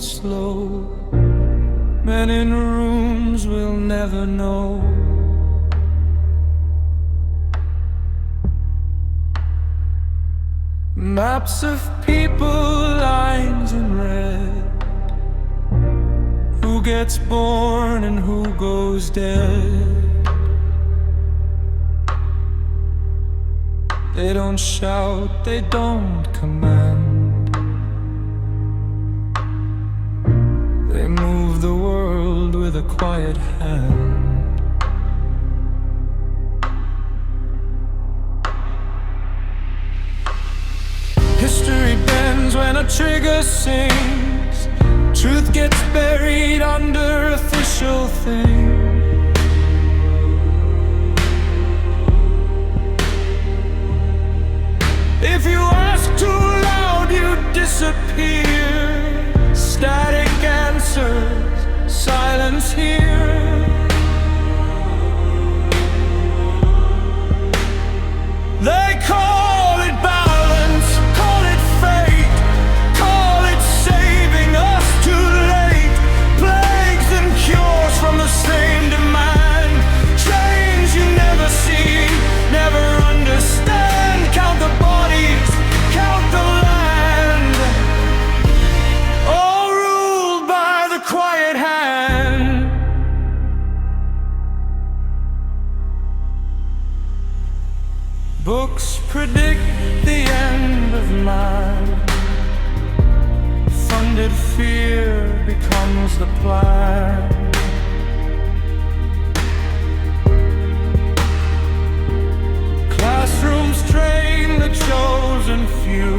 slow. Men in rooms will never know. Maps of people, lines in red. Who gets born and who goes dead? They don't shout, they don't command. They move the world with a quiet hand. History bends when a trigger sings. Truth gets buried under official things. If you ask too loud, you disappear. Static answers, silence here. They call it balance, call it fate, call it saving us too late. Plagues and cures from the same demand. Change you never see, never understand. Count the bodies, count the land, all ruled by the quiet hand. Books predict the end of man. Funded fear becomes the plan. Classrooms train the chosen few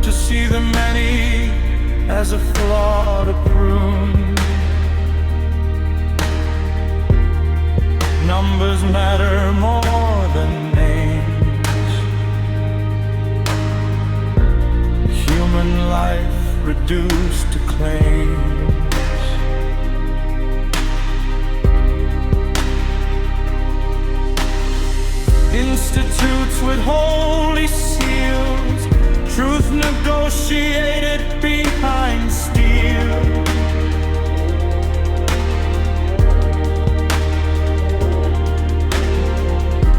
to see the many as a flaw to prune. Numbers matter more than names. Human life reduced to claims. Institutes with holy seals. Truth negotiated behind steel.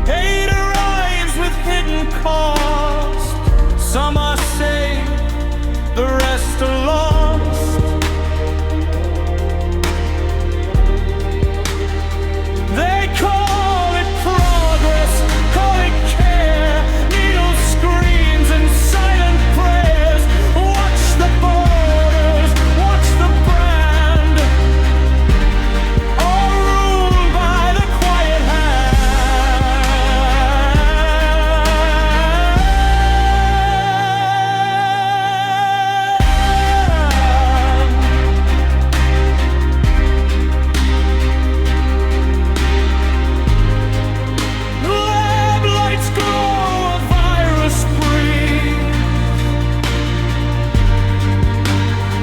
Hate arrives with hidden cost. Some are saved, the rest are lost. They call it progress, call it care. Needle screams and silent prayers. Watch the borders, watch the brand, all ruled by the quiet hand. Lab lights glow, a virus breathe.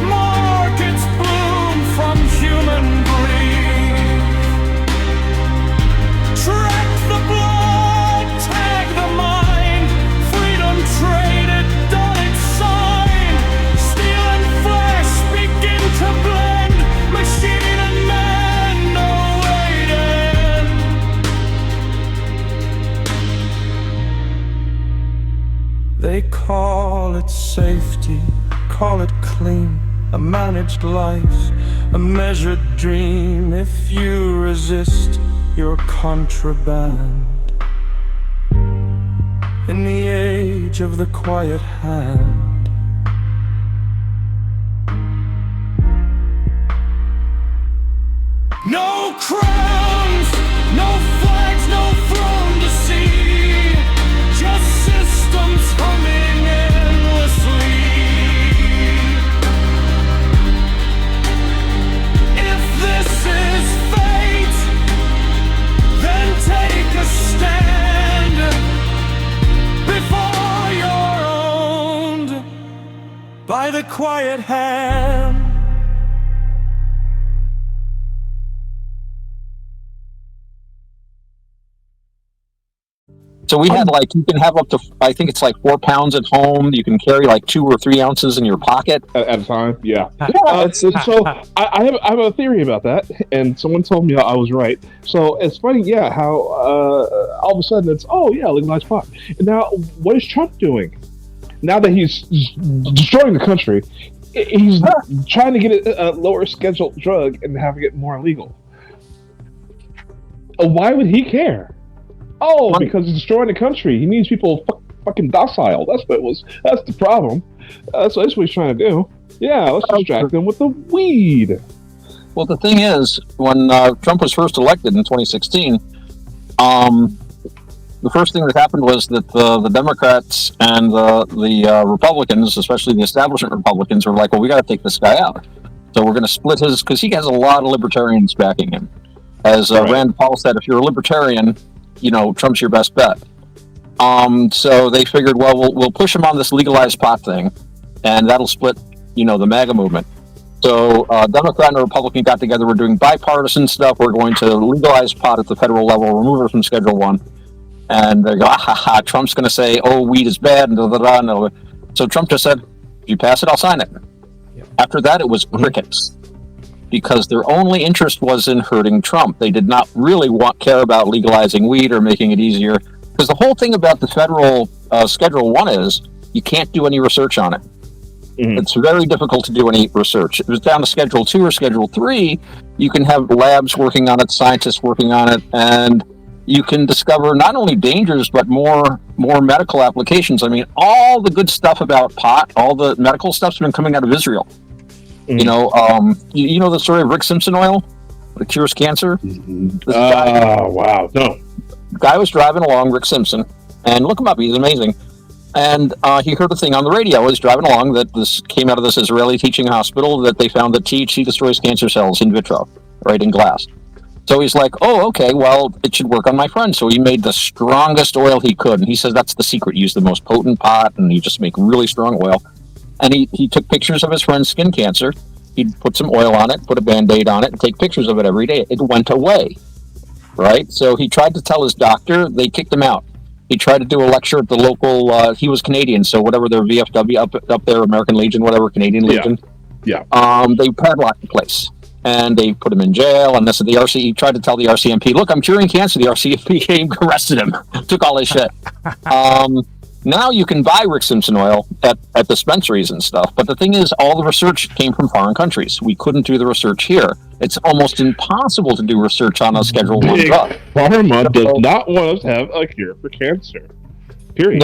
Markets bloom from human greed. Track the blood, tag the mind. Freedom traded, done its sign. Steel and flesh begin to blend. Machine and man, no waiting. They call it safety, call it clean. A managed life, a measured dream. If you resist, you're contraband. In the age of the quiet hand. No crowns, no flags, no throne to see. Just systems humming endlessly. If this is fate, then take a stand before you're owned by the quiet hand. So we had you can have up to, I think it's 4 pounds at home. You can carry 2 or 3 ounces in your pocket at a time. Yeah. So I have a theory about that, and someone told me I was right. So it's funny, how all of a sudden it's legalized pot. And now what is Trump doing? Now that he's destroying the country, he's trying to get it a lower scheduled drug and having it more legal. Why would he care? Oh, because he's destroying the country. He needs people fucking docile. That's what it was. That's the problem. That's what he's trying to do. Yeah, let's distract them with the weed. Well, the thing is, when Trump was first elected in 2016, the first thing that happened was that the Democrats and the Republicans, especially the establishment Republicans, were like, well, we got to take this guy out. So we're going to split his, because he has a lot of libertarians backing him. As Rand Paul said, if you're a libertarian, Trump's your best bet. So they figured, well, we'll push him on this legalized pot thing, and that'll split, the MAGA movement. So Democrat and Republican got together. We're doing bipartisan stuff. We're going to legalize pot at the federal level, remove it from Schedule 1. And they go, Trump's going to say, oh, weed is bad, and da-da-da. So Trump just said, if you pass it, I'll sign it. Yep. After that, it was crickets. Because their only interest was in hurting Trump. They did not really care about legalizing weed or making it easier. Because the whole thing about the federal Schedule 1 is you can't do any research on it. Mm-hmm. It's very difficult to do any research. If it's down to Schedule 2 or Schedule 3, you can have labs working on it, scientists working on it, and you can discover not only dangers, but more medical applications. I mean, all the good stuff about pot, all the medical stuff's been coming out of Israel. Mm-hmm. You know the story of Rick Simpson oil that cures cancer? Wow. No. Guy was driving along, Rick Simpson, and look him up, he's amazing. And he heard a thing on the radio. He was driving along that this came out of this Israeli teaching hospital that they found that THC destroys cancer cells in vitro, right, in glass. So he's like, oh, okay, well, it should work on my friend. So he made the strongest oil he could. And he says that's the secret. Use the most potent pot, and you just make really strong oil. And he took pictures of his friend's skin cancer. He'd put some oil on it, put a Band-Aid on it, and take pictures of it every day. It went away, right? So he tried to tell his doctor. They kicked him out. He tried to do a lecture at the local, he was Canadian, so whatever their VFW up there, American Legion, whatever, Canadian Legion. Yeah. They padlocked the place. And they put him in jail, and this, he tried to tell the RCMP, look, I'm curing cancer. The RCMP came, arrested him, took all his shit. Now you can buy Rick Simpson oil at dispensaries and stuff, but the thing is, all the research came from foreign countries. We couldn't do the research here. It's almost impossible to do research on a Schedule 1 drug. Pharma does not want us to have a cure for cancer. Period.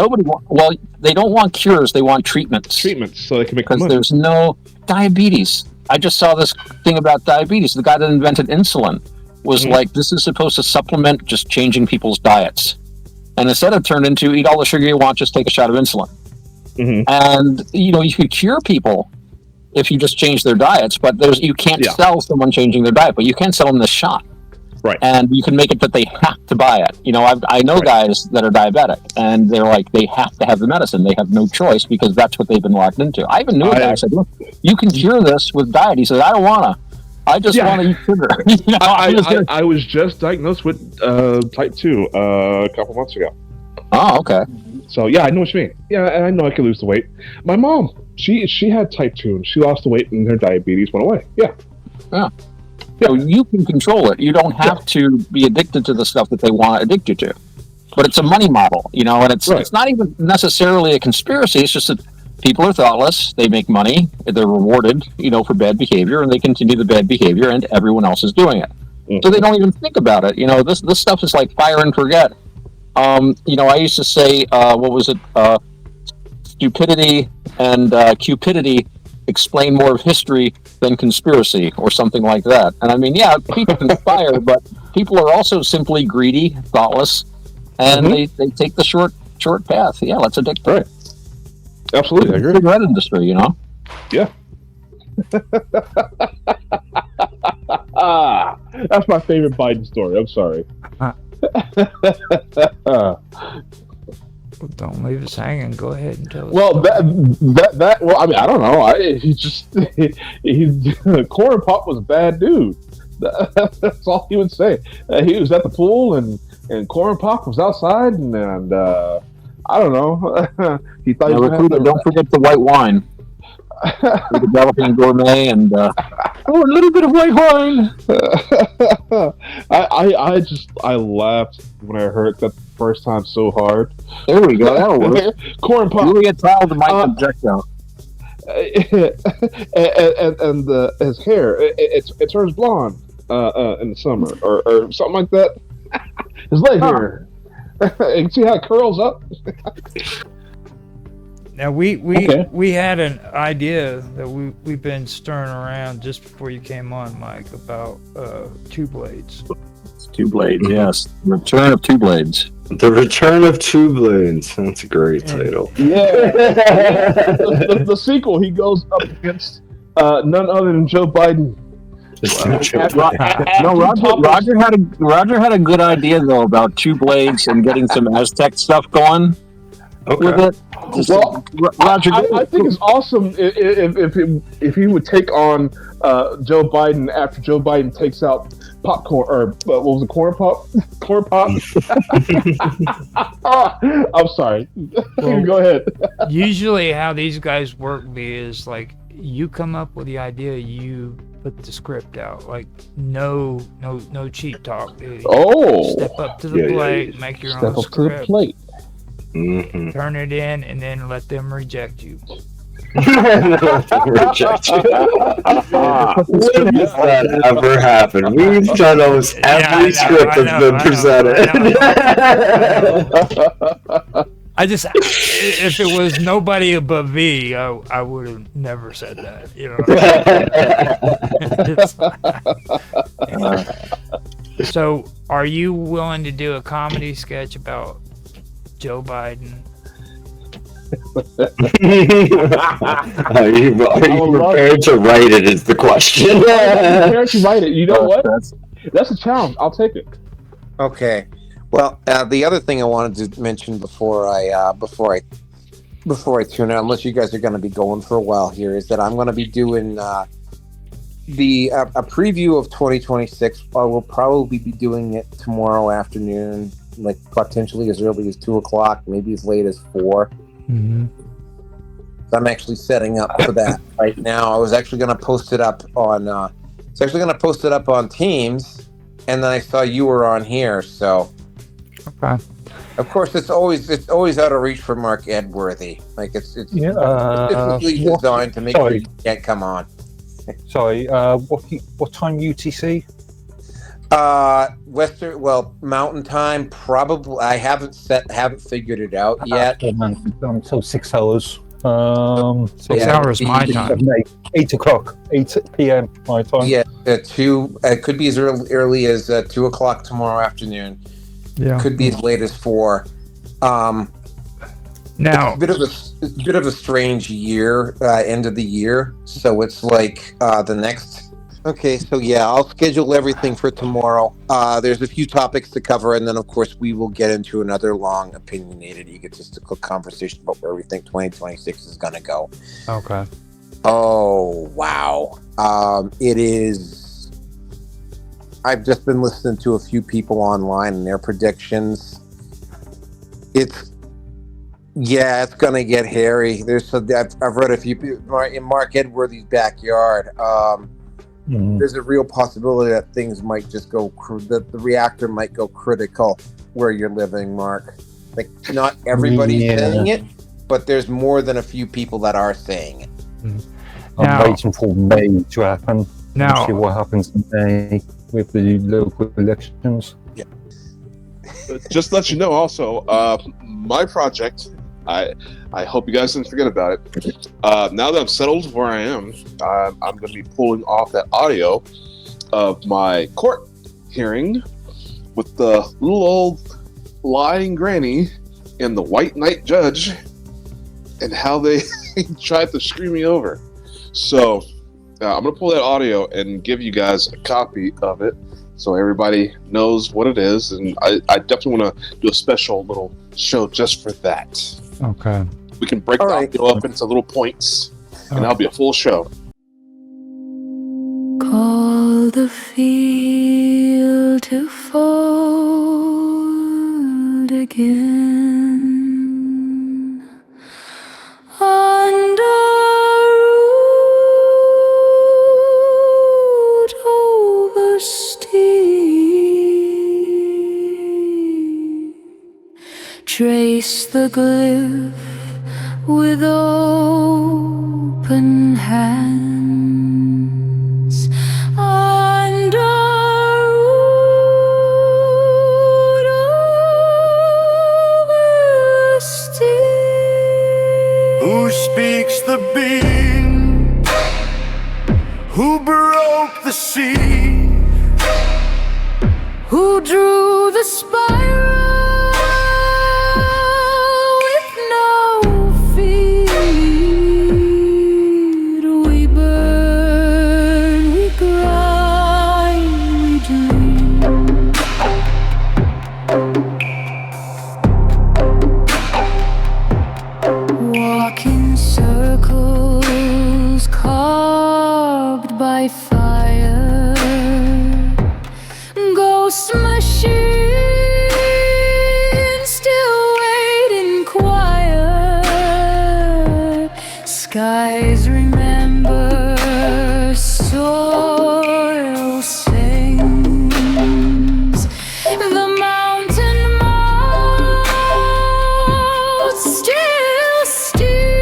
Well, they don't want cures, they want treatments. Treatments, so they can make money. Because there's no diabetes. I just saw this thing about diabetes. The guy that invented insulin was like, this is supposed to supplement just changing people's diets. And instead it turned into eat all the sugar you want, just take a shot of insulin. Mm-hmm. And, you could cure people if you just change their diets, but you can't sell someone changing their diet, but you can sell them this shot. Right. And you can make it that they have to buy it. I know guys that are diabetic, and they're like, they have to have the medicine. They have no choice because that's what they've been locked into. I even knew a guy. I said, look, you can cure this with diet. He said, I don't want to. I just want to eat sugar. I was just diagnosed with type 2 a couple months ago. Oh, okay. So, I know what you mean. Yeah, and I know I can lose the weight. My mom, she had type 2, and she lost the weight, and her diabetes went away. Yeah. So you can control it. You don't have to be addicted to the stuff that they want to addict you to. But it's a money model, and it's not even necessarily a conspiracy. It's just that people are thoughtless. They make money. They're rewarded, for bad behavior, and they continue the bad behavior, and everyone else is doing it. Mm-hmm. So they don't even think about it. This stuff is like fire and forget. I used to say, stupidity and cupidity explain more of history than conspiracy, or something like that. And I mean, people conspire, but people are also simply greedy, thoughtless, and they take the short path. Yeah, let's addict them. Right. Absolutely, I agree. Cigarette industry, Yeah. That's my favorite Biden story. I'm sorry. Don't leave us hanging. Go ahead and tell us. Well, that. Well, I mean, I don't know. Corn Pop was a bad dude. That's all he would say. He was at the pool, and and Corn Pop was outside, and I don't know. He thought he was gonna have Recruiter, don't forget the white wine. We're developing gourmet and a little bit of white wine. I laughed when I heard that the first time so hard. There we go. That'll work. Corn Pop. Julia Child might object out. and his hair, it turns blonde in the summer or something like that. His leg hair. You can see how it curls up. Now we had an idea that we've been stirring around just before you came on, Mike, about two blades. Two blades, yes. Return of two blades. The Return of Two Blades. That's a great title. Yeah. The sequel, he goes up against none other than Joe Biden. Roger had a good idea though about two blades and getting some Aztec stuff going with it. Roger, I think it's awesome if he would take on Joe Biden after Joe Biden takes out popcorn or what was it, corn pop? I'm sorry. Go ahead. Usually, how these guys work is like you come up with the idea, you put the script out, like no cheap talk. Dude. Step up to the plate, make your own script. To the plate. Mm-hmm. Turn it in, and then let them reject you. Reject you. When has that ever happened? We've done almost every script that's been presented. I just, if it was nobody above V, I would have never said that. You know. So, are you willing to do a comedy sketch about Joe Biden? Are you prepared to write it is the question. Prepared to write it. You know what? That's a challenge. I'll take it. Okay. Well, the other thing I wanted to mention before I tune out, unless you guys are going to be going for a while here, is that I'm going to be doing a preview of 2026. I will probably be doing it tomorrow afternoon, like potentially as early as 2:00, maybe as late as 4. Mm-hmm. I'm actually setting up for that right now. I was actually going to post it up on. Teams, and then I saw you were on here, so. Okay. Of course, it's always out of reach for Mark Edworthy. Like it's specifically designed to make sure you can't come on. Sorry, what time UTC? Mountain time probably. I haven't figured it out yet. Until 6 hours. 6 hours my time. 8 p.m. my time. Yeah, it could be as early as 2:00 tomorrow afternoon. Yeah, could be as late as 4. Now it's a bit of a strange year, end of the year. So it's like the next. Okay, so yeah, I'll schedule everything for tomorrow. There's a few topics to cover, and then of course we will get into another long, opinionated, egotistical conversation about where we think 2026 is going to go. Okay. Oh wow, it is. I've just been listening to a few people online and their predictions. It's going to get hairy. I've read a few people in Mark Edworthy's backyard. There's a real possibility that things might just go. That the reactor might go critical where you're living, Mark. Like not everybody's saying it, but there's more than a few people that are saying it. I'm waiting for May to happen. Now, see what happens in May with the local elections. Yeah. Just to let you know, also, my project. I hope you guys didn't forget about it. Now that I'm settled where I am, I'm going to be pulling off that audio of my court hearing with the little old lying granny and the white knight judge and how they tried to screw me over. So I'm going to pull that audio and give you guys a copy of it so everybody knows what it is. And I definitely want to do a special little show just for that. Okay. We can break the audio up into little points, and that'll be a full show. Call the field to fold. begin. Underwood over steam, trace the glyph with open hands. Underwood over steam. Who speaks the beam? Who broke the sea? Who drew the spiral with no feet? We burn, we grind, we dream. Walk in circles carved by fire. Ghost machine still waiting quiet. Skies remember, soil sings. The mountain mouth still steams.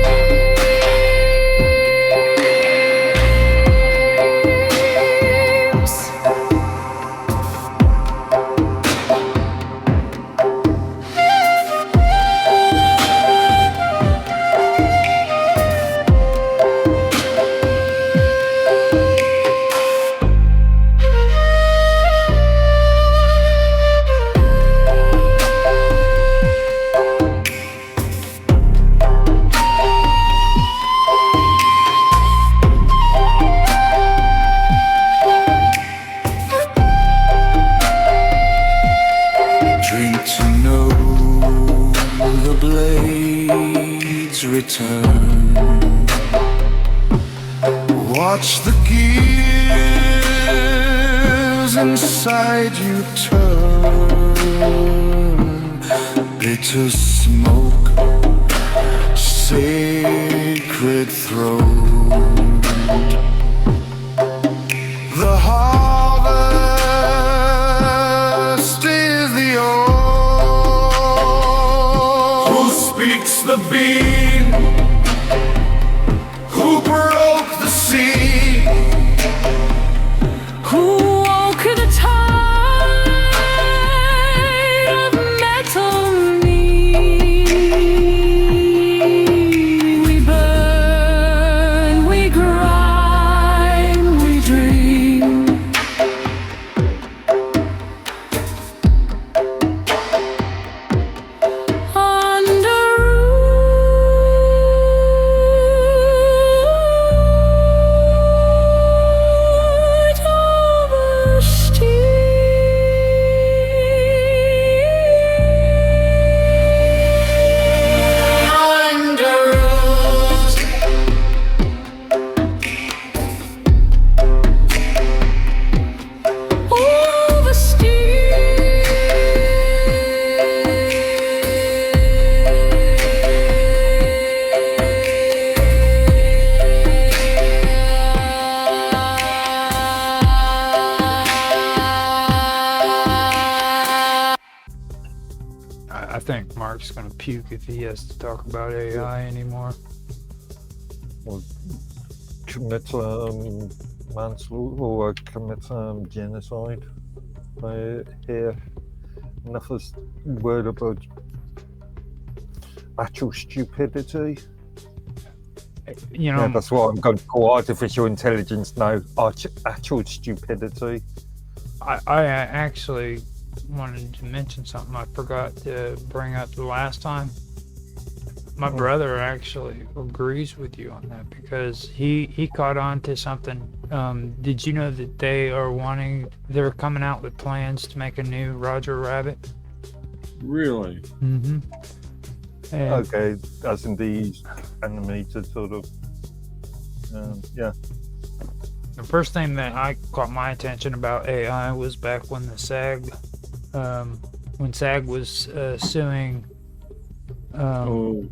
Drink to know the blades return. Watch the gears inside you turn. Bitter smoke, sacred throat. The harvest is the old. Who speaks the beam? Who broke the sea? Who woke the tide of metal need? We burn, we grind, we dream. Underwood over steam. Underwood. Over I think Mark's gonna puke if he has to talk about AI anymore. Or commit manslaughter or commit genocide. I hear enough word about actual stupidity. You know, Yeah, that's what I'm going to call artificial intelligence now. Actual stupidity. I actually wanted to mention something I forgot to bring up the last time. My brother actually agrees with you on that because he caught on to something. Did you know that they're coming out with plans to make a new Roger Rabbit? Really? Mm-hmm. And Okay, as in the animated sort of. Yeah. the first thing that I caught my attention about AI was back when the SAG when SAG was suing. Oh,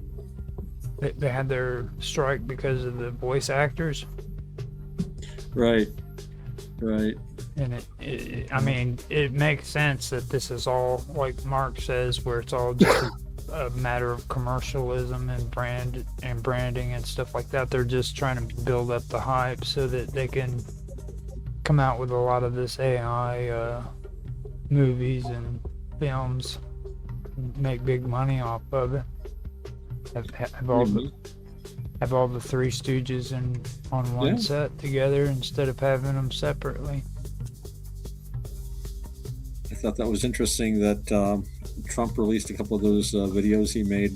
They had their strike because of the voice actors, right. Right. and I mean, it makes sense that this is all, like Mark says, where it's all just a matter of commercialism and branding and stuff like that. They're just trying to build up the hype so that they can come out with a lot of this AI movies and films, and make big money off of it. Have all the Three Stooges on one set together instead of having them separately. I thought that was interesting that Trump released a couple of those videos he made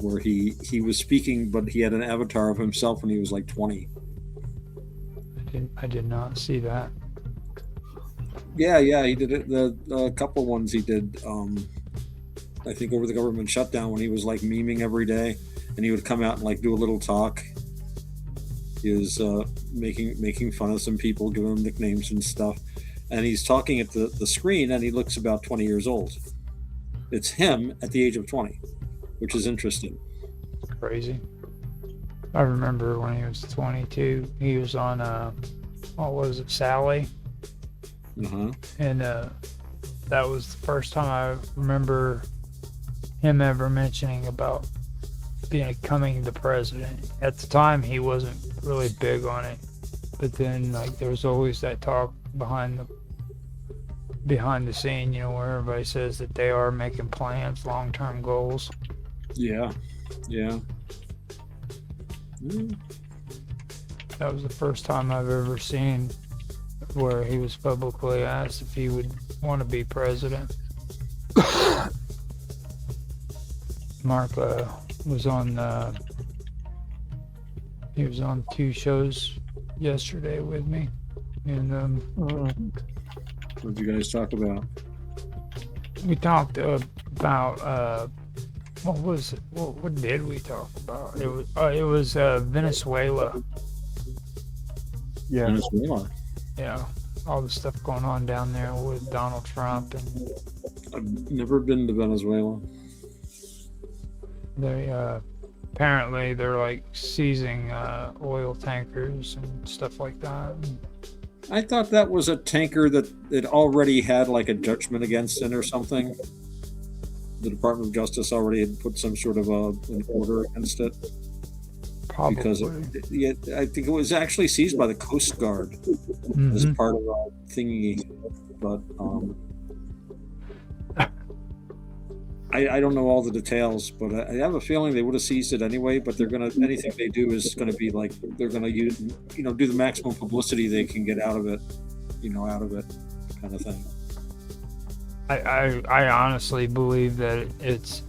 where he was speaking, but he had an avatar of himself when he was like 20. I did not see that. Yeah, he did it. The couple ones he did. I think over the government shutdown when he was like memeing every day, and he would come out and like do a little talk. He was making fun of some people, giving them nicknames and stuff, and he's talking at the screen, and he looks about 20 years old. It's him at the age of 20, which is interesting. Crazy. I remember when he was 22, he was on what was it, Sally? And that was the first time I remember him ever mentioning about becoming the president. At the time, he wasn't really big on it, but then like there was always that talk behind the scene, you know, where everybody says that they are making plans, long-term goals. Yeah. That was the first time I've ever seen where he was publicly asked if he would want to be president. Mark was on he was on 2 shows yesterday with me, and what did you guys talk about? we talked about what was it? What did we talk about? It was Venezuela. Yeah. Venezuela. Yeah, all the stuff going on down there with Donald Trump, and I've never been to Venezuela. they apparently they're like seizing oil tankers and stuff like that. I thought that was a tanker that it already had like a judgment against it or something. The Department of Justice already had put some sort of an order against it. Probably. Because I think it was actually seized by the Coast Guard as part of a thingy. But I don't know all the details, but I have a feeling they would have seized it anyway. But they're gonna, anything they do is gonna be like, they're gonna use, do the maximum publicity they can get out of it, kind of thing. I honestly believe that it's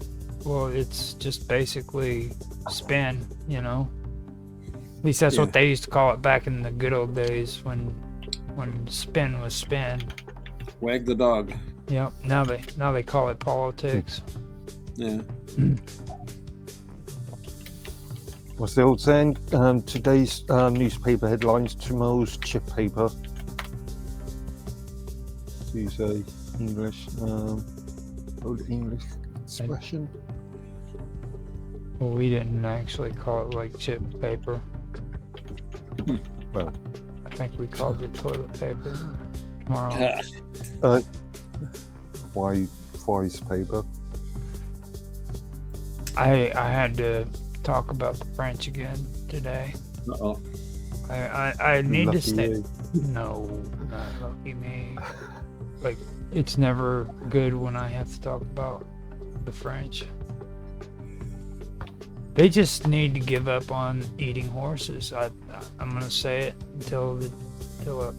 just basically spin, At least that's what they used to call it back in the good old days when spin was spin. Wag the dog. Yep. Now they call it politics. Yeah. What's the old saying? Today's newspaper headlines, tomorrow's chip paper. To use a English, old English expression. Well, we didn't actually call it like chip paper. Well, I think we called it toilet paper. Tomorrow. Wise paper. I had to talk about the French again today. Uh-oh. I need Lucky to stay. you. No, not lucky me. Like, it's never good when I have to talk about the French. They just need to give up on eating horses. I'm gonna say it until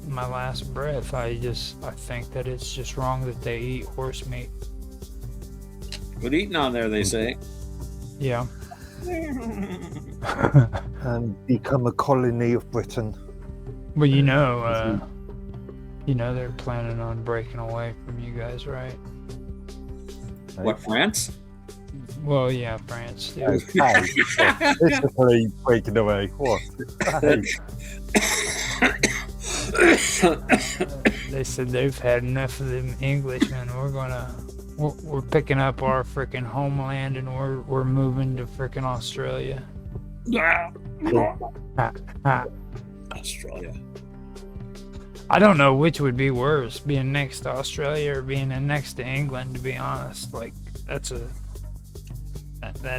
my last breath. I think that it's just wrong that they eat horse meat. Good eating on there, they say. Yeah. And become a colony of Britain. Well, they're planning on breaking away from you guys, right? What, France? Well, yeah, France. Yeah. Literally breaking away. What? They said they've had enough of them Englishmen. We're we're picking up our freaking homeland and we're moving to freaking Australia. Australia. I don't know which would be worse, being next to Australia or being next to England. To be honest, like that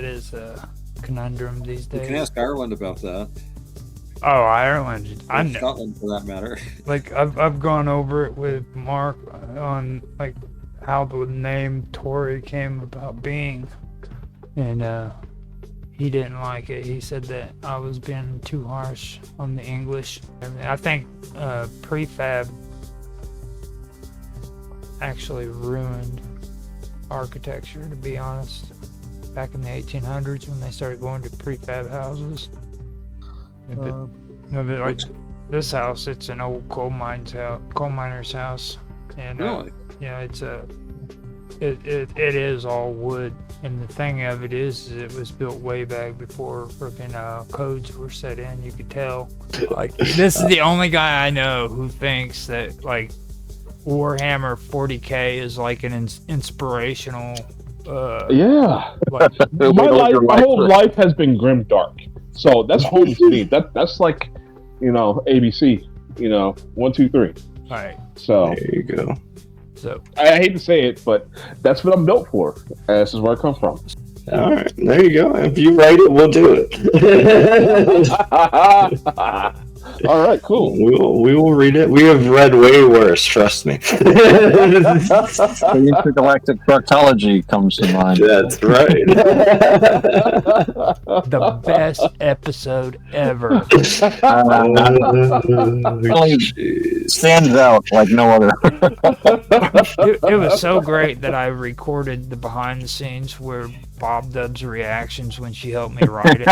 is a conundrum these days. You can ask Ireland about that. Oh, Ireland. I know. Scotland, for that matter. Like I've gone over it with Mark on like how the name Tory came about being, and he didn't like it. He said that I was being too harsh on the English. I think prefab actually ruined architecture, to be honest. Back in the 1800s when they started going to prefab houses. Like this house, it's an old coal miner's house, and Really? it is all wood. And the thing of it is it was built way back before freaking codes were set in. You could tell. Like this is the only guy I know who thinks that like Warhammer 40K is like an inspirational. Yeah. Like, my whole life has been grim dark. So that's home to me. That's like, ABC. 1, 2, 3. right. So There you go. So I hate to say it, but that's what I'm built for. This is where I come from. All right, there you go. If you write it, we'll do it. All right, cool. We will read it. We have read way worse. Trust me. The intergalactic proctology comes to mind. That's right. the best episode ever. Stands out like no other. It was so great that I recorded the behind the scenes where Bob Dub's reactions when she helped me write it.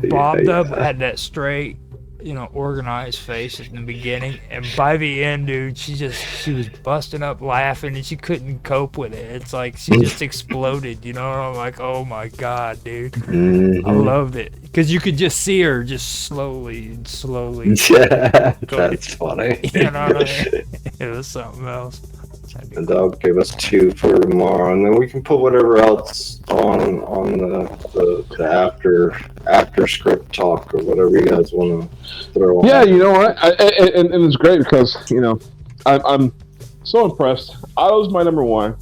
Bob Dub had that straight, organized face in the beginning, and by the end, dude, she was busting up laughing and she couldn't cope with it. It's like she just exploded, and I'm like, oh my god, dude. I loved it because you could just see her just slowly. Yeah, that's funny. You know what I mean? It was something else. The dog gave us 2 for tomorrow, and then we can put whatever else on the after script talk or whatever you guys want to throw on. Yeah, you know what? And it's great because I'm so impressed. Otto's my number 1.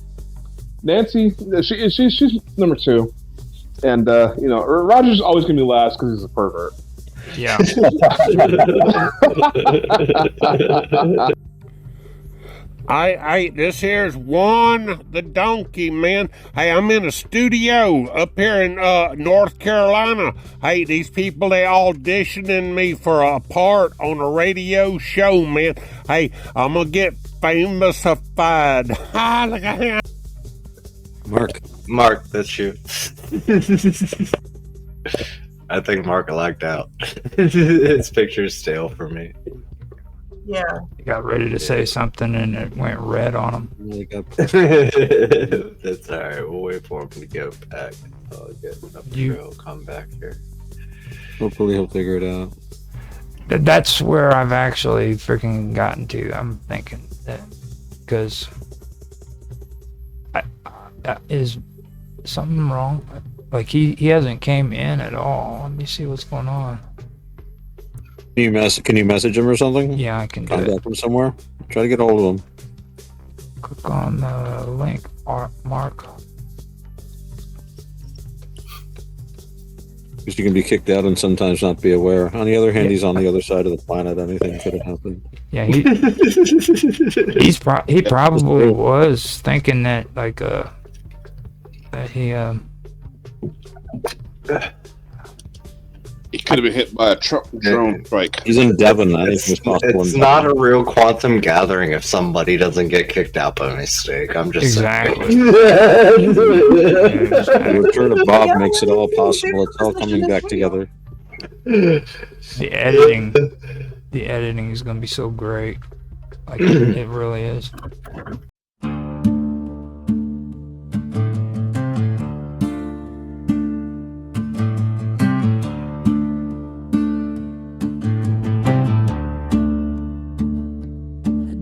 Nancy, she's number 2, and Roger's always gonna be last because he's a pervert. Yeah. This here's Juan the Donkey, man. Hey, I'm in a studio up here in North Carolina. Hey, these people, they auditioning me for a part on a radio show, man. Hey, I'm gonna get famous-ified. Look at him. Mark, that's you. I think Mark lagged out. His picture's stale for me. Yeah. He got ready to say something and it went red on him. That's all right. We'll wait for him to go back. I'll get he'll come back here. Hopefully he'll figure it out. That's where I've actually freaking gotten to. I'm thinking that because is something wrong? Like he hasn't came in at all. Let me see what's going on. Can you message him or something? Yeah, I can do Contact him somewhere. Try to get a hold of him. Click on the link, Mark. Because you can be kicked out and sometimes not be aware. On the other hand, he's on the other side of the planet. Anything could have happened. Yeah, he probably was thinking that that he He could have been hit by a drone strike. He's in Devon. Anything's possible. It's not a real quantum gathering if somebody doesn't get kicked out by mistake. I'm just exactly. The return of Bob makes it all possible. It's all coming back together. The editing is going to be so great. Like it really is.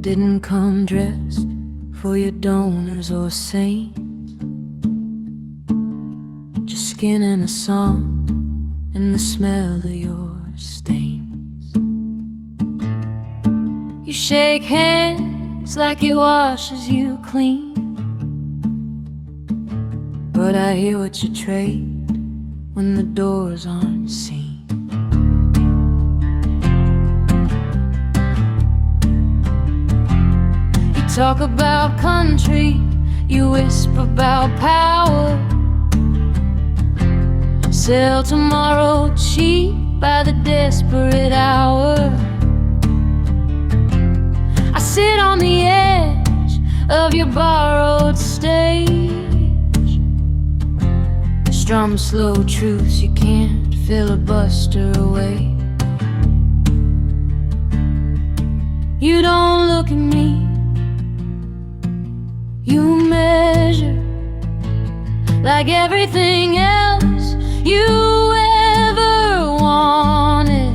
Didn't come dressed for your donors or saints. Just skin and a song and the smell of your stains. You shake hands like it washes you clean, but I hear what you trade when the doors aren't seen. You talk about country, you whisper about power. Sell tomorrow cheap by the desperate hour. I sit on the edge of your borrowed stage, strum slow truths you can't filibuster away. You don't look at me, you measure like everything else you ever wanted.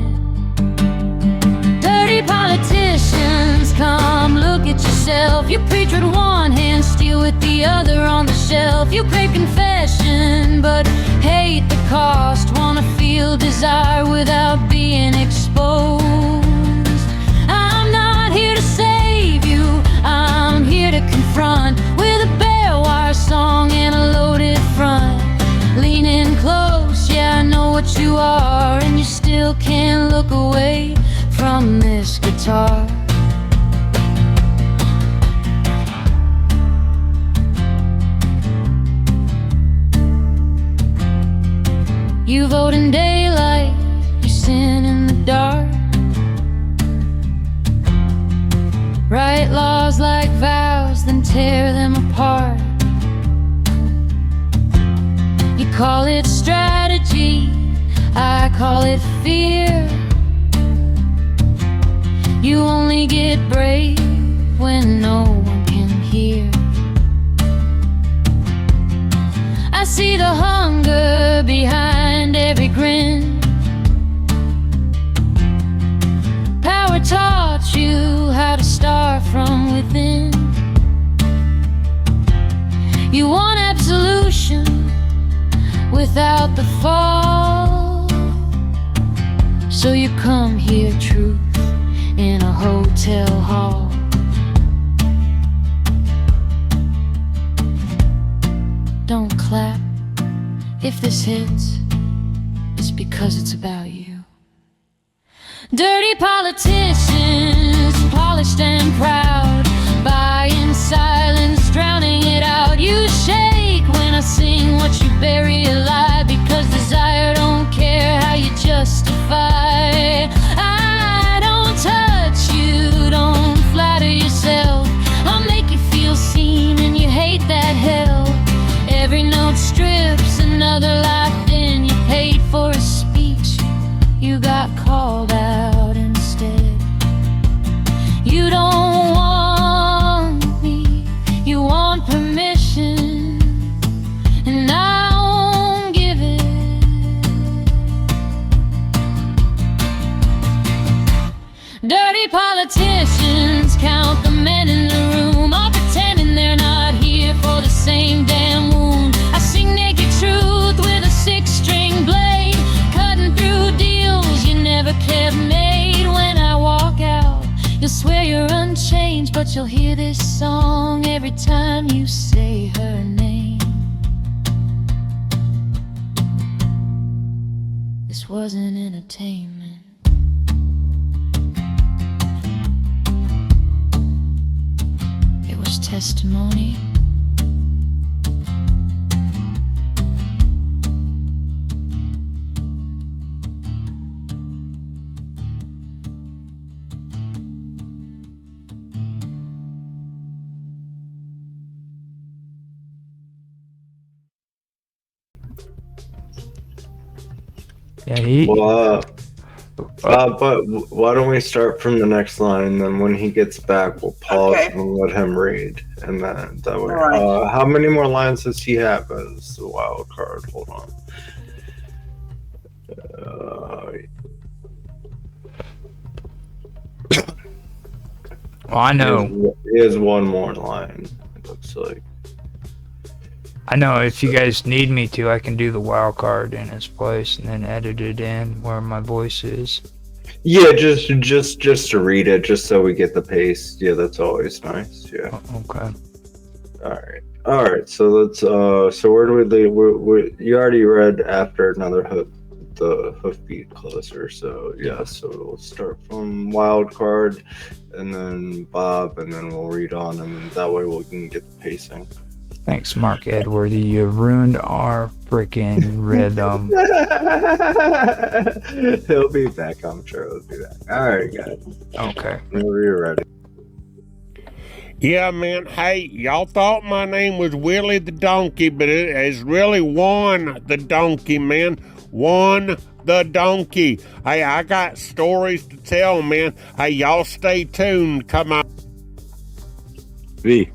Dirty politicians, come look at yourself. You preach with one hand, steal with the other on the shelf. You crave confession, but hate the cost. Wanna feel desire without being exposed. I'm not here to save you, I'm here to confront with a bare wire song and a loaded front. Lean in close, yeah, I know what you are, and you still can't look away from this guitar. You vote in daylight, you sin in the dark. Write laws like vows, then tear them apart. You call it strategy, I call it fear. You only get brave when no one can hear. I see the hunger behind every grin. Power taught you how to start from within. You want absolution without the fall, so you come hear truth in a hotel hall. Don't clap if this hits, it's because it's about you. Dirty politicians, polished and proud, buying silence, drowning it out. You shake when I sing what you bury alive, because desire don't care how you justify. I don't touch you, don't flatter yourself. I'll make you feel seen and you hate that hell. Every note strips another life, then you paid for a speech, you got called out instead. You don't want me, you want permission, and I won't give it. Dirty politicians count the men in the room, all pretending they're not here for the same damn wound. I sing naked truth with a 6-string blade, cutting through deals you never kept made. When I walk out, you'll swear you're unchanged, but you'll hear this song every time you say her name. This wasn't entertainment. It was testimony. Yeah, but why don't we start from the next line? Then when he gets back, we'll pause and let him read, and then that way. Right. How many more lines does he have as the wild card? Hold on. Well, I know. He has one more line, it looks like. I know if you guys need me to, I can do the wild card in his place and then edit it in where my voice is. Yeah, just to read it, just so we get the pace. Yeah, that's always nice. Yeah. Okay. All right. So let's. So where do we leave? You already read after another the hoofbeat closer. So yeah. So we'll start from wild card, and then Bob, and then we'll read on, and that way we can get the pacing. Thanks, Mark Edward. You ruined our freaking rhythm. He'll be back, I'm sure. He'll be back. All right, guys. Okay. Whenever you're ready. Yeah, man. Hey, y'all thought my name was Willie the Donkey, but it is really Juan the Donkey, man. Juan the Donkey. Hey, I got stories to tell, man. Hey, y'all stay tuned. Come on. V.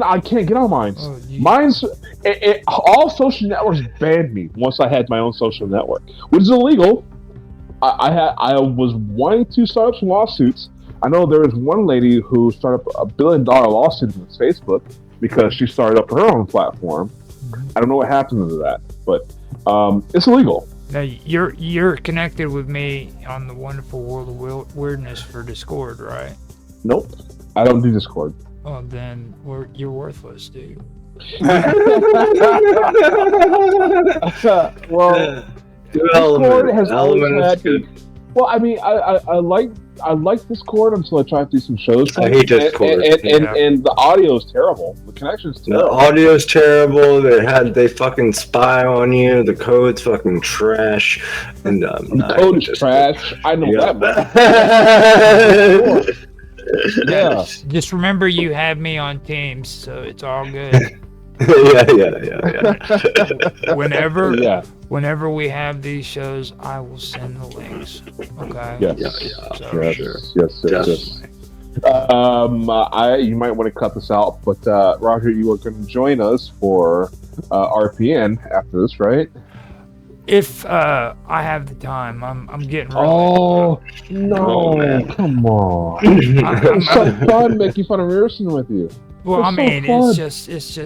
I can't get on mine. Mine's all social networks banned me once I had my own social network, which is illegal. I was wanting to start up some lawsuits. I know there was one lady who started up $1 billion lawsuit with Facebook because she started up her own platform. I don't know what happened to that, but it's illegal. Now you're connected with me on the Wonderful World of Weirdness for Discord, right? Nope, I don't do Discord. Oh, then you're worthless, dude. Well, Discord has always had. Well, I mean, I like Discord until I try to do some shows. I hate Discord. And the audio is terrible. The connection is terrible. The audio is terrible. They fucking spy on you. The code's fucking trash. And the code is trash. I know that. Yeah. Just remember you have me on Teams, so it's all good. Yeah. Whenever we have these shows, I will send the links. Okay. Yes. You might want to cut this out, but Roger, you are going to join us for RPN after this, right? If I have the time, I'm getting. Oh no! Come on! It's so fun making fun of Harrison with you. Well, I mean, it's just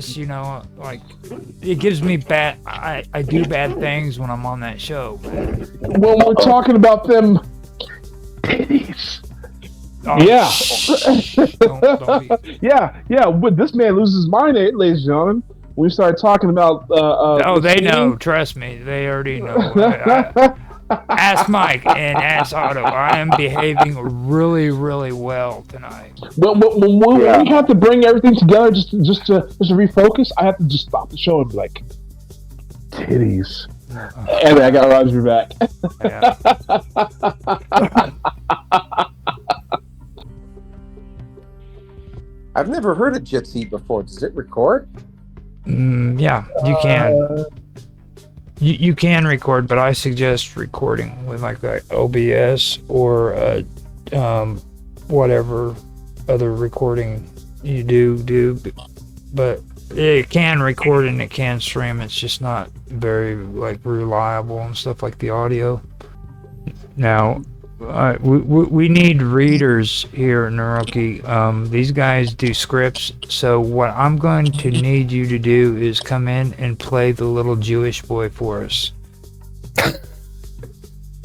like it gives me bad. I do bad things when I'm on that show. When we're talking about them titties. Oh, yeah. But this man loses his mind, ladies and gentlemen. We started talking about. They know. Trust me, they already know. Ask Mike and ask Otto. I am behaving really, really well tonight. When we have to bring everything together just to refocus, I have to just stop the show and be like, titties. And I got Roger back. Yeah. I've never heard of Jitsi before. Does it record? Yeah, you can. You can record, but I suggest recording with like OBS or whatever other recording you do. But it can record and it can stream. It's just not very reliable and stuff like the audio. Now, we need readers here, Naroki. These guys do scripts, so what I'm going to need you to do is come in and play the little Jewish boy for us.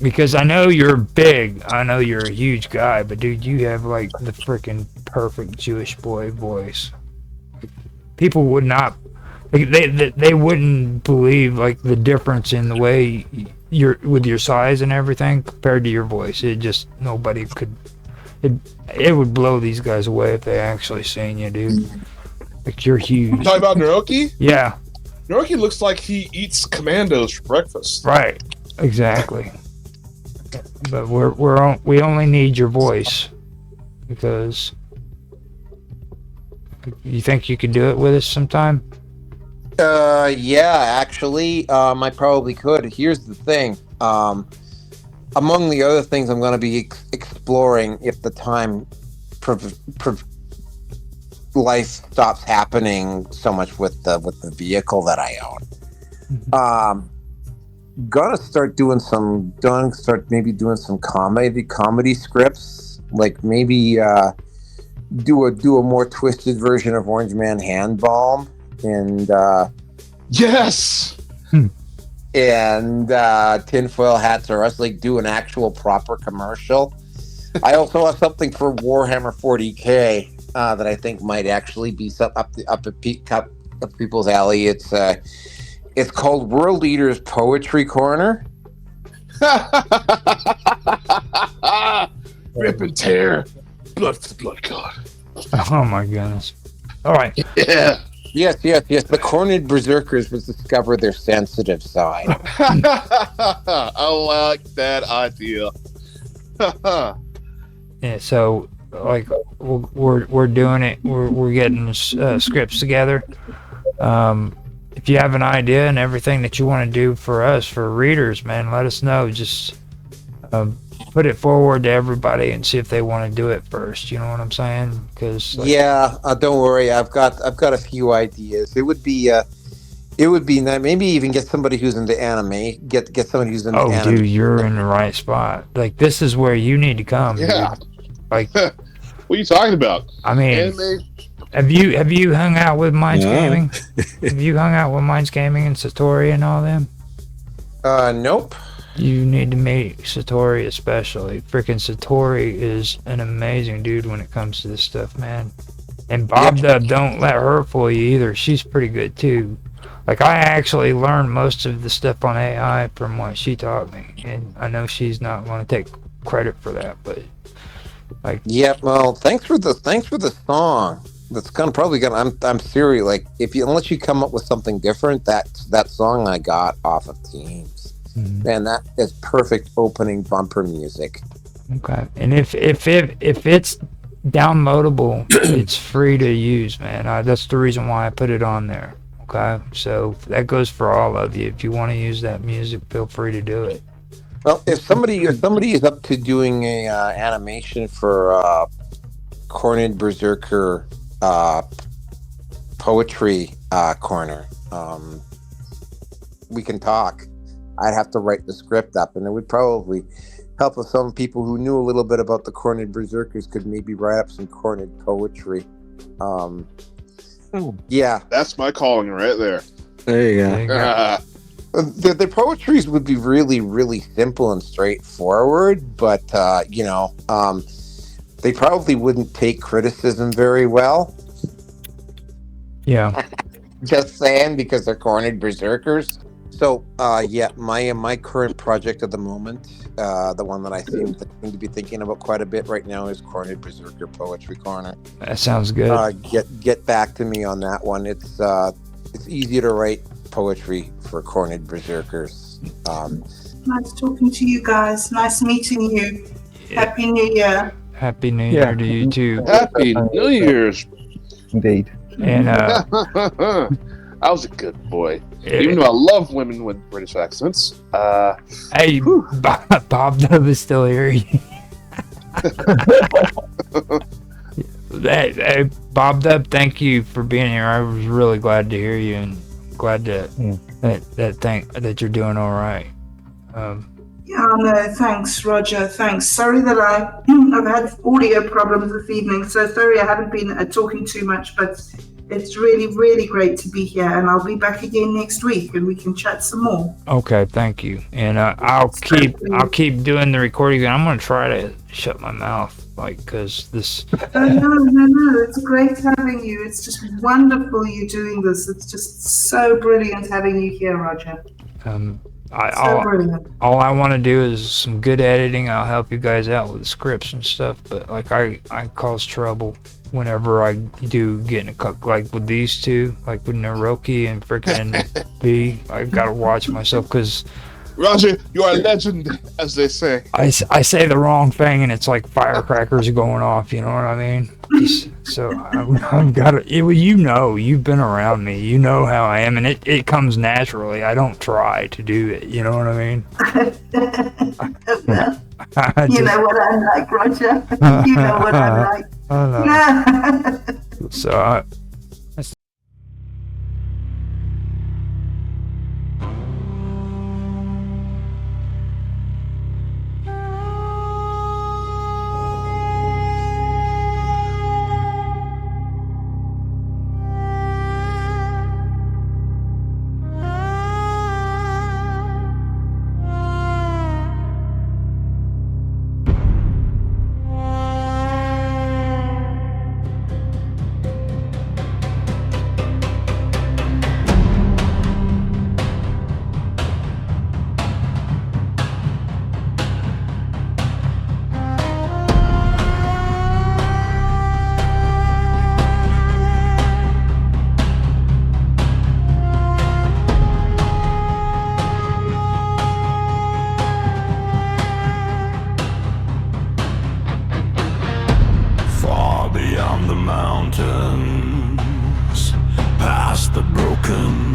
Because I know you're big, I know you're a huge guy, but dude, you have like the freaking perfect Jewish boy voice. People would not, they wouldn't believe like the difference in the way with your size and everything compared to your voice. It just nobody could. It would blow these guys away if they actually seen you, dude. Like you're huge. Talking about Naroki? Yeah. Naroki looks like he eats commandos for breakfast. Right. Exactly. But we only need your voice because you think you could do it with us sometime? Yeah, actually, I probably could. Here's the thing. Among the other things I'm going to be exploring if the time life stops happening so much with the vehicle that I own. gonna start doing some comedy scripts, like maybe do a more twisted version of Orange Man Handball, and Yes. and Tinfoil Hats Are Us, like do an actual proper commercial. I also have something for Warhammer 40K that I think might actually be up people's alley. It's called World Eaters Poetry Corner. Rip and tear, blood for blood god. Oh my goodness! All right. Yeah. Yes. The cornered berserkers will discover their sensitive side. I like that idea. Yeah. So, like, we're doing it. We're getting scripts together. If you have an idea and everything that you want to do for us, for readers, man, let us know. Just put it forward to everybody and see if they want to do it first. You know what I'm saying? Because don't worry. I've got a few ideas. It would be nice. Maybe even get somebody who's into anime. Get somebody who's into anime. Dude, you're in the right spot. Like, this is where you need to come. Yeah. Dude. Like, what are you talking about? I mean, anime? Have you hung out with Minds Gaming? Have you hung out with Minds Gaming and Satori and all them? Nope. You need to meet Satori especially. Freaking Satori is an amazing dude when it comes to this stuff, man. And Bob Dub, don't let her fool you either. She's pretty good too. Like, I actually learned most of the stuff on AI from what she taught me, and I know she's not going to take credit for that, but like. Yeah. Well, thanks for the song. That's probably gonna. I'm serious. Like, unless you come up with something different, that song I got off of Teams, man, that is perfect opening bumper music. Okay, and if it's downloadable, it's free to use, man. That's the reason why I put it on there. Okay, so that goes for all of you. If you want to use that music, feel free to do it. Well, if somebody is up to doing a animation for Cornered Berserker poetry corner, we can talk. I'd have to write the script up, and it would probably help if some people who knew a little bit about the Cornered Berserkers could maybe write up some cornered poetry. Yeah, that's my calling right there. There you go. The poetries would be really, really simple and straightforward, but they probably wouldn't take criticism very well. Yeah. Just saying, because they're cornered berserkers. So, my current project at the moment, the one that I seem to be thinking about quite a bit right now, is Cornered Berserker Poetry Corner. That sounds good. Get back to me on that one. It's easy to write poetry for cornered berserkers. Nice talking to you guys. Nice meeting you. Yeah. Happy New Year. Happy New Year to you too. Happy New Year's. Indeed. And I was a good boy. Even though I love women with British accents. Hey, Bob Dub is still here. Hey, Bob Dub, thank you for being here. I was really glad to hear you, and glad that you're doing all right. Yeah, no, thanks, Roger. Thanks. Sorry that I've had audio problems this evening, so sorry I haven't been talking too much, but it's really, really great to be here, and I'll be back again next week, and we can chat some more. Okay, thank you. And I'll keep doing the recording. I'm gonna try to shut my mouth, because this. No, it's great having you. It's just wonderful you doing this. It's just so brilliant having you here, Roger. All I want to do is some good editing. I'll help you guys out with the scripts and stuff, but I cause trouble whenever I do get in a cut, like with these two, like with Naroki and freaking B. I gotta watch myself, because Roger, you are a legend, as they say. I say the wrong thing and it's like firecrackers going off, you know what I mean? So I've got to, you've been around me, you know how I am, and it comes naturally. I don't try to do it, you know what I mean? You know what I'm like, Roger. You know what I'm like. So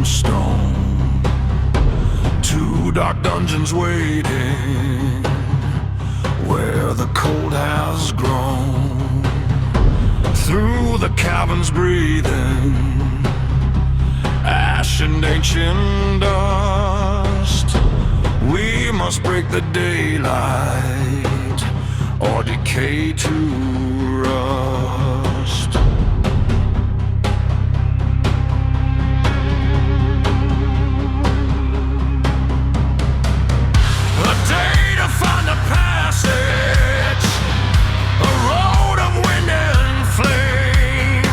stone. Two dark dungeons waiting, where the cold has grown. Through the caverns breathing ash and ancient dust. We must break the daylight or decay to rust. A day to find a passage, a road of wind and flame.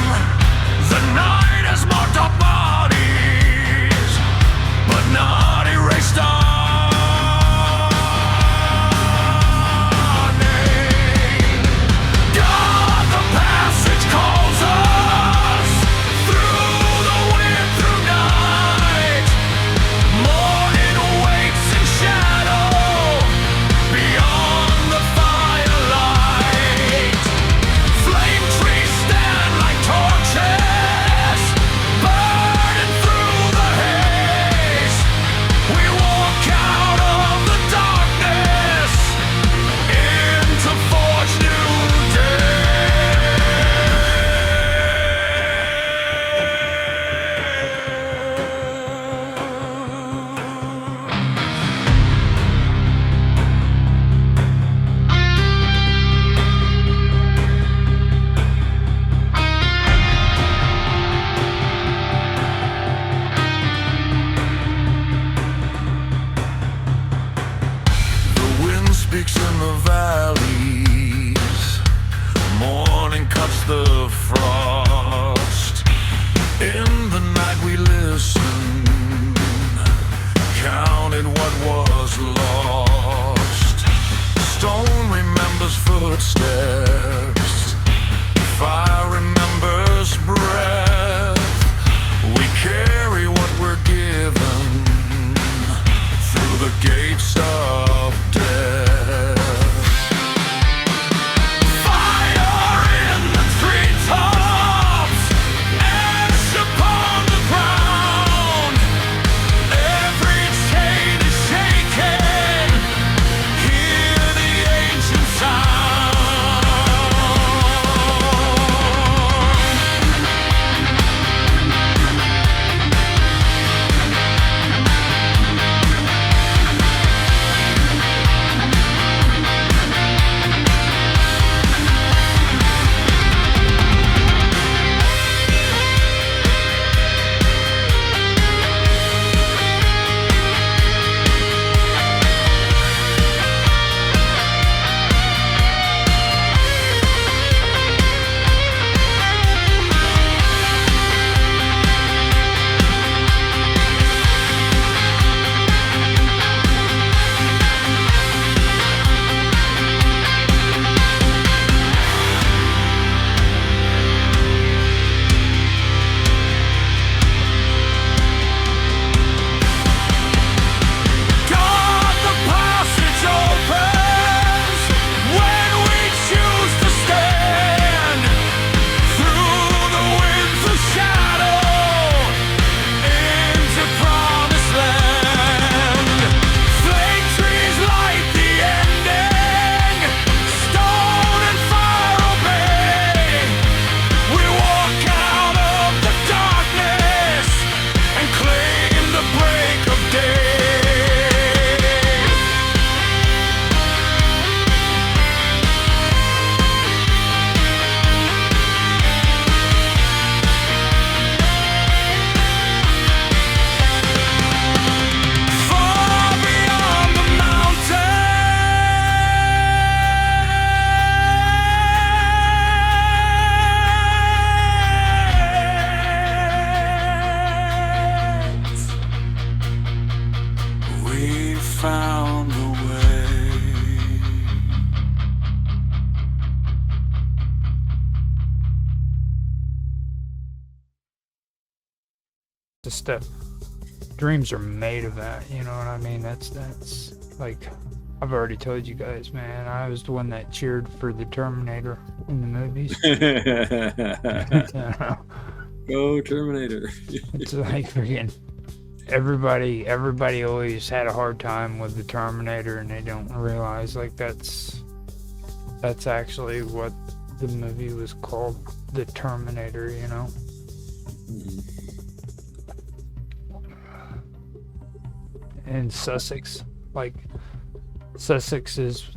The night has marked our bodies, but not erased our name. God, the passage calls us through the wind, through night. Morning waits in shadow beyond the firelight. Flame trees stand like torches, burning through the haze. We walk out of the darkness into forge new The wind speaks in the valleys. Morning cuts the frost. In the night we listen, counted what was lost. Stone remembers footsteps, fire remembers breath. We carry what we're given through the gates of death. Fire in the treetops, ash upon the ground. Every chain is shaken, hear the ancient sound. God, the passage opens when we choose to stand. Through the wind, through shadow, into promised land. Flame trees light the ending, stone and fire obey. We walk out of the darkness and claim the break of day. Far beyond the mountains, we found the way. The stuff. Dreams are made of that, you know what I mean? That's like, I've already told you guys, man. I was the one that cheered for the Terminator in the movies. Go Terminator. It's like freaking everybody always had a hard time with the Terminator, and they don't realize like that's actually what the movie was called, The Terminator, you know. In Sussex, like Sussex is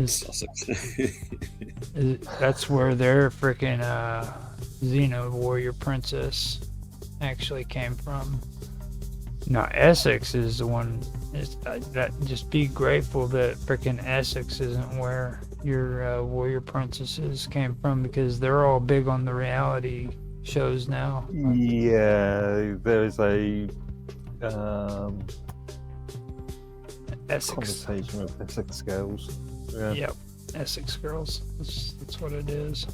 Sussex. That's where their freaking Xena warrior princess actually came from. Now Essex is the one. That just be grateful that freaking Essex isn't where your warrior princesses came from, because they're all big on the reality shows now. Yeah, there's a Essex conversation with Essex girls. Yeah. Yep, Essex girls. That's what it is.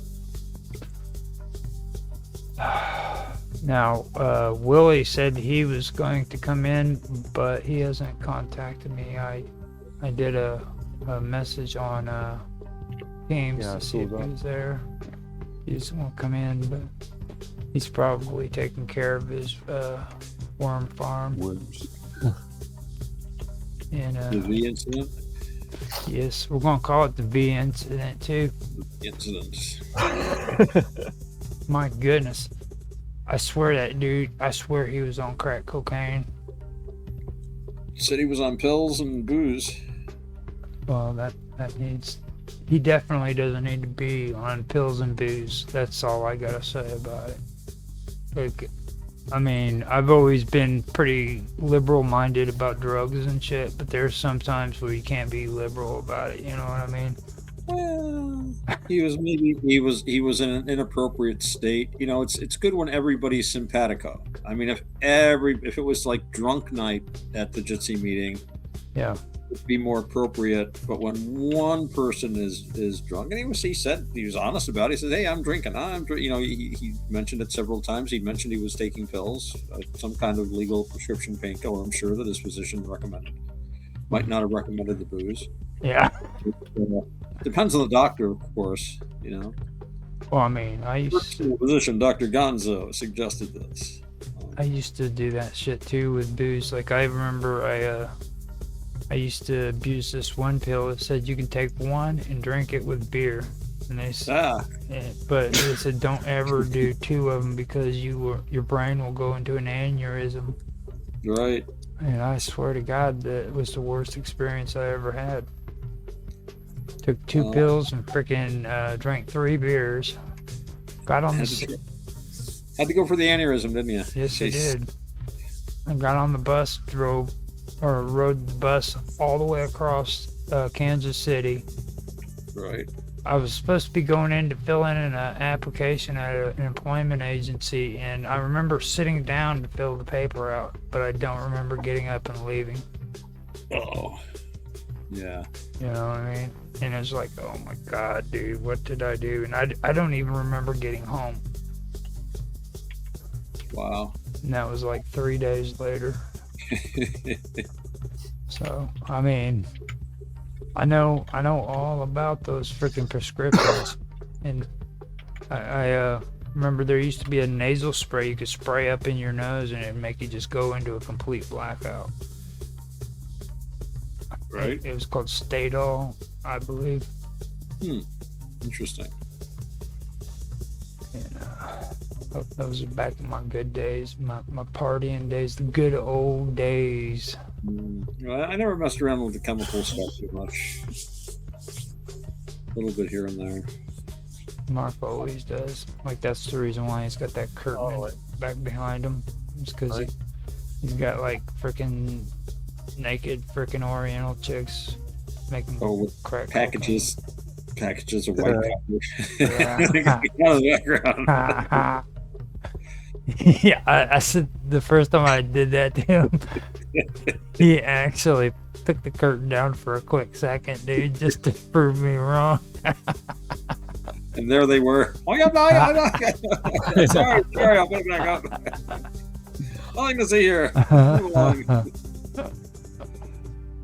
Now, Willie said he was going to come in, but he hasn't contacted me. I did a message on Teams to see if he was there. He just won't come in, but he's probably taking care of his worm farm. Worms. The And V incident? yes, we're gonna call it the V incident too. Incident. My goodness. I swear he was on crack cocaine. Said he was on pills and booze. Well, that needs... He definitely doesn't need to be on pills and booze. That's all I gotta say about it. Like, I mean, I've always been pretty liberal-minded about drugs and shit, but there's some times where you can't be liberal about it, you know what I mean? Well, he was in an inappropriate state. You know, it's good when everybody's simpatico. I mean, if it was like drunk night at the Jitsi meeting, yeah, it'd be more appropriate. But when one person is drunk, and he said he was honest about it. He said, "Hey, I'm drinking. You know, he mentioned it several times. He mentioned he was taking pills, some kind of legal prescription painkiller. I'm sure that his physician recommended. Might not have recommended the booze. Yeah. Depends on the doctor, of course, you know. Well, I mean, physician Dr. Gonzo suggested this. I used to do that shit too with booze. Like, I remember I used to abuse this one pill that said you can take one and drink it with beer. And they said, but they said don't ever do two of them because your brain will go into an aneurysm. Right. And I swear to God, that was the worst experience I ever had. Took two pills and freaking drank 3 beers. Got on had to go for the aneurysm, didn't you? Yes, I did. I got on the bus, rode the bus all the way across Kansas City. Right. I was supposed to be going in to fill in an application at an employment agency, and I remember sitting down to fill the paper out, but I don't remember getting up and leaving. Oh. Yeah. You know what I mean? And it was like, oh my God, dude, what did I do? And I don't even remember getting home. Wow. And that was like 3 days later. So, I mean, I know all about those freaking prescriptions. And I remember there used to be a nasal spray you could spray up in your nose and it'd make you just go into a complete blackout. Right. It was called Stadol, I believe. Interesting. And those are back in my good days, my partying days, the good old days. Well, I never messed around with the chemical stuff too much. A little bit here and there. Mark always does. Like, that's the reason why he's got that curtain back behind him. It's because he's got like freaking naked freaking Oriental chicks making crack packages of white pepper. Yeah, I said the first time I did that to him, he actually took the curtain down for a quick second, dude, just to prove me wrong. And there they were. Oh yeah, no. Sorry, I'll put it back up. Nothing to see here.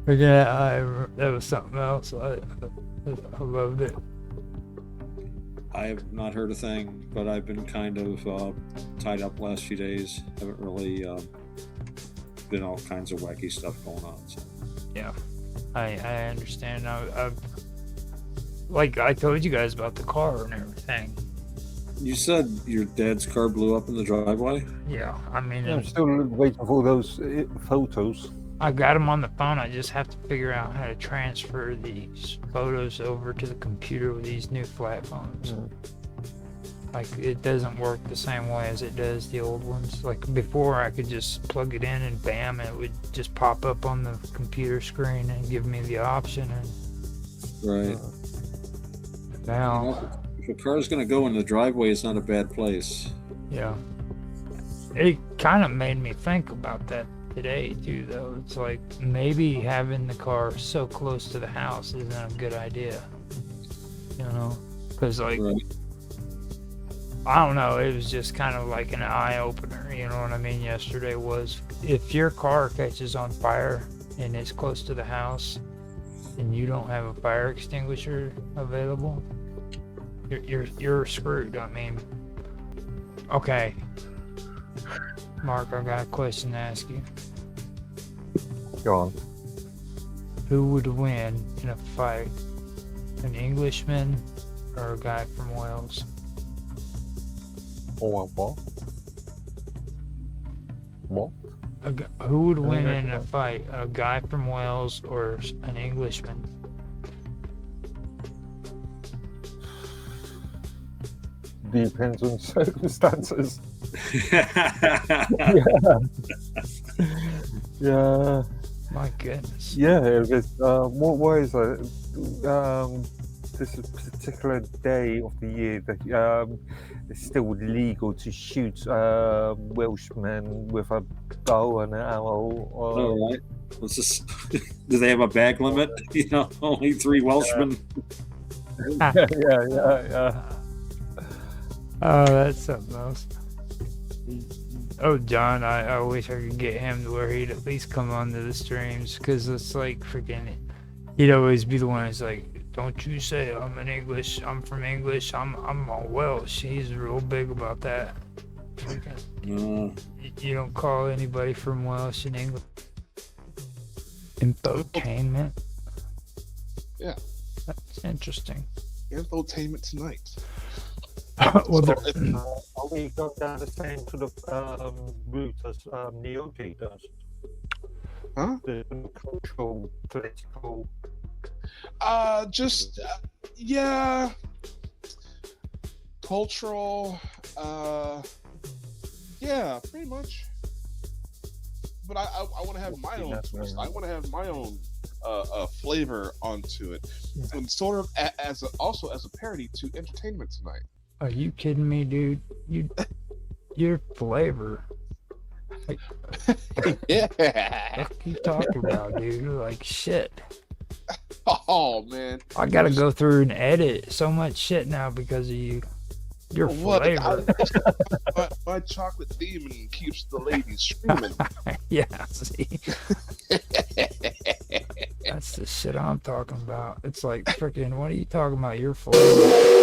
But yeah, that was something else. I loved it. I have not heard a thing, but I've been kind of tied up last few days. Haven't really been all kinds of wacky stuff going on. So. Yeah, I understand. I've like I told you guys about the car and everything. You said your dad's car blew up in the driveway? Yeah, I mean, I'm still waiting for those photos. I got them on the phone. I just have to figure out how to transfer these photos over to the computer with these new flat phones. Like, it doesn't work the same way as it does the old ones. Like, before I could just plug it in and bam, it would just pop up on the computer screen and give me the option. And right. Now, you know, if a car's going to go in the driveway, it's not a bad place. Yeah. It kind of made me think about that today too, though. It's like maybe having the car so close to the house isn't a good idea, you know, because like I don't know, it was just kind of like an eye-opener, you know what I mean? Yesterday was, if your car catches on fire and it's close to the house and you don't have a fire extinguisher available, you're screwed. I mean, okay, Mark, I got a question to ask you. Go on. Who would win in a fight? An Englishman or a guy from Wales? Or what? What? Who would win in a fight? A guy from Wales or an Englishman? Depends on circumstances. Yeah. My goodness. Yeah, because what is it? This particular day of the year that it's still legal to shoot Welshmen with a bow and an arrow. Oh, right. Let's just, do they have a bag limit? You know, only 3 Welshmen. Yeah. Oh, that's something else. Oh, John, I wish I could get him to where he'd at least come onto the streams, because it's like freaking, he'd always be the one who's like, don't you say I'm from English, I'm on Welsh. He's real big about that. You don't call anybody from Welsh in English. Infotainment? Yeah. That's interesting. Infotainment tonight. Well, are we going down the same sort of route as Neo-G does? Huh? The cultural, political. Yeah. Cultural. Yeah, pretty much. But I want to have my own twist. I want to have my own flavor onto it, and sort of also as a parody to Entertainment Tonight. Are you kidding me, dude? Your flavor. Like, Yeah. what are you talking about, dude? Like, shit. Oh, man. I gotta go through and edit so much shit now because of you. Your flavor. My chocolate demon keeps the ladies screaming. Yeah, see? That's the shit I'm talking about. It's like, freaking, what are you talking about? Your flavor.